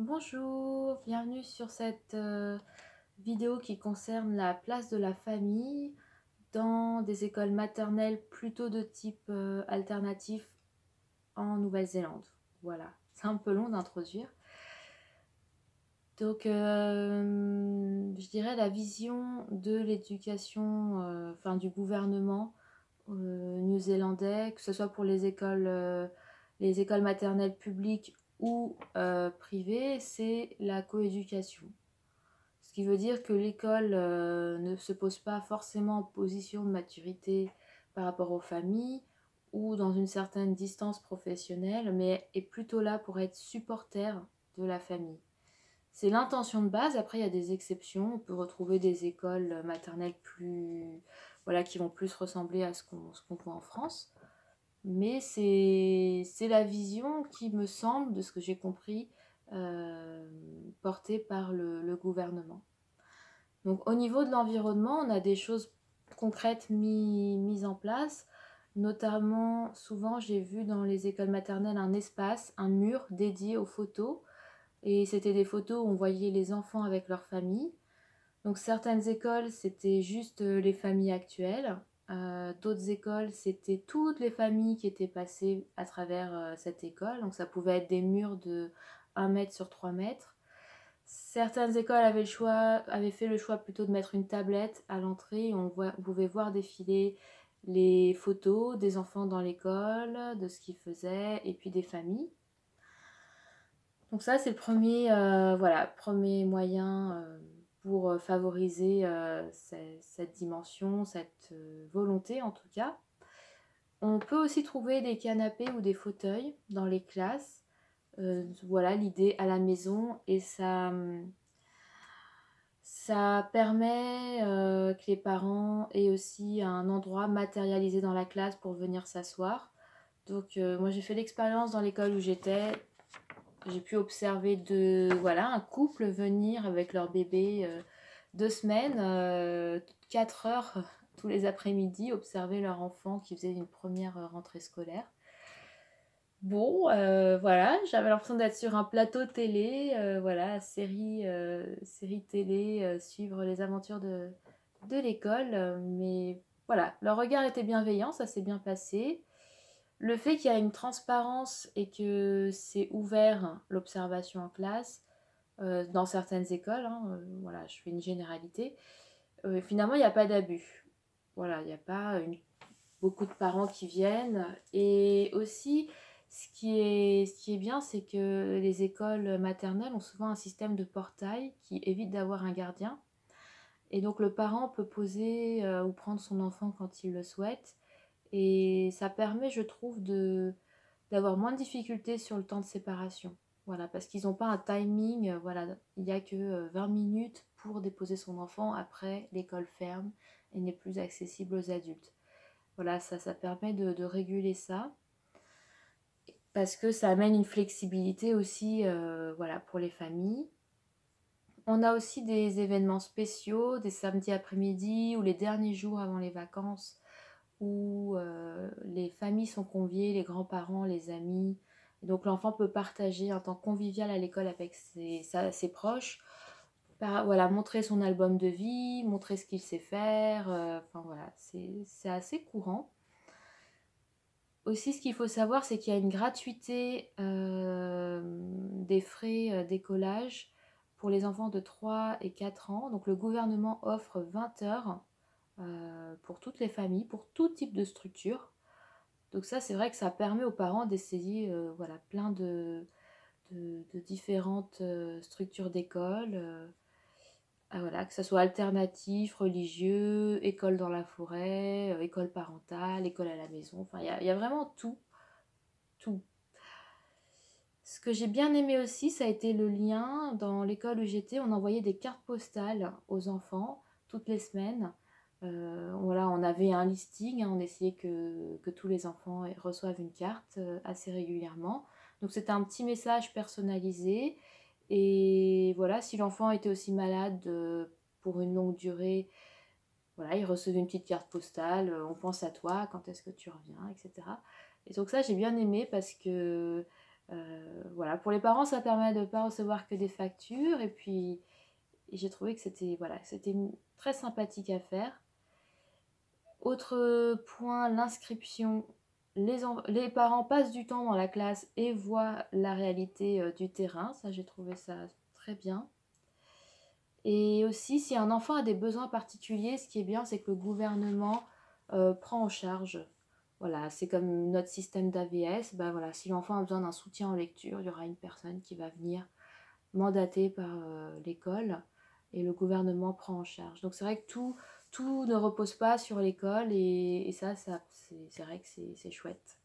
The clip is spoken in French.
Bonjour, bienvenue sur cette vidéo qui concerne la place de la famille dans des écoles maternelles plutôt de type alternatif en Nouvelle-Zélande. Voilà, c'est un peu long d'introduire. Donc, je dirais la vision de l'éducation, enfin du gouvernement néo-zélandais, que ce soit pour les écoles maternelles publiques ou privées, c'est la coéducation. Ce qui veut dire que l'école ne se pose pas forcément en position de maturité par rapport aux familles ou dans une certaine distance professionnelle, mais est plutôt là pour être supporter de la famille. C'est l'intention de base. Après, il y a des exceptions. On peut retrouver des écoles maternelles plus, voilà, qui vont plus ressembler à ce qu'on voit en France. Mais c'est la vision qui me semble, de ce que j'ai compris, portée par le gouvernement. Donc au niveau de l'environnement, on a des choses concrètes mises en place. Notamment, souvent, j'ai vu dans les écoles maternelles un espace, un mur dédié aux photos. Et c'était des photos où on voyait les enfants avec leur famille. Donc certaines écoles, c'était juste les familles actuelles. D'autres écoles, c'était toutes les familles qui étaient passées à travers cette école. Donc ça pouvait être des murs de 1 mètre sur 3 mètres. Certaines écoles avaient fait le choix plutôt de mettre une tablette à l'entrée. On pouvait voir défiler les photos des enfants dans l'école, de ce qu'ils faisaient, et puis des familles. Donc ça, c'est le premier moyen pour favoriser cette dimension, cette volonté en tout cas. On peut aussi trouver des canapés ou des fauteuils dans les classes. Voilà l'idée à la maison, et ça permet que les parents aient aussi un endroit matérialisé dans la classe pour venir s'asseoir. Donc moi j'ai fait l'expérience dans l'école où j'étais. J'ai pu observer un couple venir avec leur bébé 2 semaines, 4 heures tous les après-midi, observer leur enfant qui faisait une première rentrée scolaire. Bon, voilà, j'avais l'impression d'être sur un plateau télé, série télé, suivre les aventures de l'école. Mais voilà, leur regard était bienveillant, ça s'est bien passé. Le fait qu'il y a une transparence et que c'est ouvert l'observation en classe, dans certaines écoles, hein, voilà, je fais une généralité, finalement il n'y a pas d'abus. Voilà, il n'y a pas beaucoup de parents qui viennent. Et aussi, ce qui est bien, c'est que les écoles maternelles ont souvent un système de portail qui évite d'avoir un gardien. Et donc le parent peut poser ou prendre son enfant quand il le souhaite. Et ça permet, je trouve, d'avoir moins de difficultés sur le temps de séparation. Voilà, parce qu'ils n'ont pas un timing, voilà, il n'y a que 20 minutes pour déposer son enfant, après l'école ferme et n'est plus accessible aux adultes. Voilà, ça permet de réguler ça, parce que ça amène une flexibilité aussi voilà, pour les familles. On a aussi des événements spéciaux, des samedis après-midi ou les derniers jours avant les vacances, où les familles sont conviées, les grands-parents, les amis. Et donc l'enfant peut partager un temps convivial à l'école avec ses proches, voilà, montrer son album de vie, montrer ce qu'il sait faire. Enfin voilà, c'est assez courant. Aussi, ce qu'il faut savoir, c'est qu'il y a une gratuité des frais d'écolage pour les enfants de 3 et 4 ans. Donc le gouvernement offre 20 heures pour toutes les familles, pour tout type de structure. Donc ça, c'est vrai que ça permet aux parents d'essayer voilà, plein de différentes structures d'école. Voilà, que ce soit alternatif, religieux, école dans la forêt, école parentale, école à la maison. Enfin, il y a vraiment tout, tout. Ce que j'ai bien aimé aussi, ça a été le lien. Dans l'école où j'étais, on envoyait des cartes postales aux enfants toutes les semaines. Voilà, on avait un listing, hein, on essayait que tous les enfants reçoivent une carte assez régulièrement. Donc c'était un petit message personnalisé. Et voilà, si l'enfant était aussi malade pour une longue durée, voilà, il recevait une petite carte postale, on pense à toi, quand est-ce que tu reviens, etc. Et donc ça, j'ai bien aimé, parce que Voilà, pour les parents, ça permet de ne pas recevoir que des factures. Et puis, j'ai trouvé que c'était voilà, c'était très sympathique à faire. Autre point, l'inscription. Les parents passent du temps dans la classe et voient la réalité du terrain. Ça, j'ai trouvé ça très bien. Et aussi, si un enfant a des besoins particuliers, ce qui est bien, c'est que le gouvernement prend en charge. Voilà, c'est comme notre système d'AVS. Ben voilà, si l'enfant a besoin d'un soutien en lecture, il y aura une personne qui va venir mandatée par l'école et le gouvernement prend en charge. Donc c'est vrai que tout ne repose pas sur l'école et ça c'est vrai que c'est chouette.